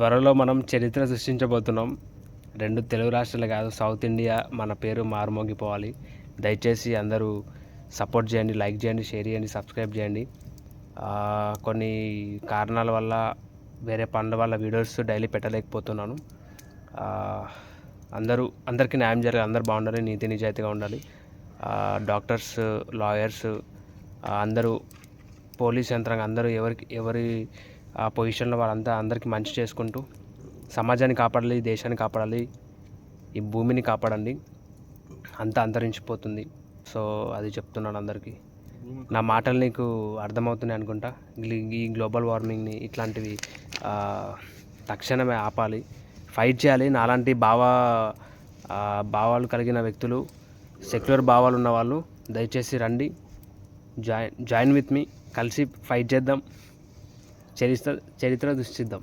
త్వరలో మనం చరిత్ర సృష్టించబోతున్నాం. 2 తెలుగు రాష్ట్రాలే కాదు, సౌత్ ఇండియా మన పేరు మారుమోగిపోవాలి. దయచేసి అందరూ సపోర్ట్ చేయండి, లైక్ చేయండి, షేర్ చేయండి, సబ్స్క్రైబ్ చేయండి. కొన్ని కారణాల వల్ల వేరే పనుల వల్ల వీడియోస్ డైలీ పెట్టలేకపోతున్నాను. అందరికీ న్యాయం జరగాలి, అందరూ బాగుండాలి, నీతి నిజాయితీగా ఉండాలి. డాక్టర్స్, లాయర్స్, అందరూ పోలీస్ యంత్రాంగం అందరూ ఎవరి ఆ పొజిషన్లో వాళ్ళంతా అందరికీ మంచి చేసుకుంటూ సమాజాన్ని కాపాడాలి, దేశాన్ని కాపాడాలి, ఈ భూమిని కాపాడండి. అంతా అంతరించిపోతుంది. సో అది చెప్తున్నాను అందరికీ. నా మాటలు నీకు అర్థమవుతున్నాయి అనుకుంటా. ఈ గ్లోబల్ వార్మింగ్ని ఇట్లాంటివి తక్షణమే ఆపాలి, ఫైట్ చేయాలి. నాలాంటి భావాలు కలిగిన వ్యక్తులు, సెక్యులర్ భావాలు ఉన్న వాళ్ళు దయచేసి రండి, జాయిన్ విత్ మీ, కలిసి ఫైట్ చేద్దాం, చరిత్ర సృష్టిద్దాం.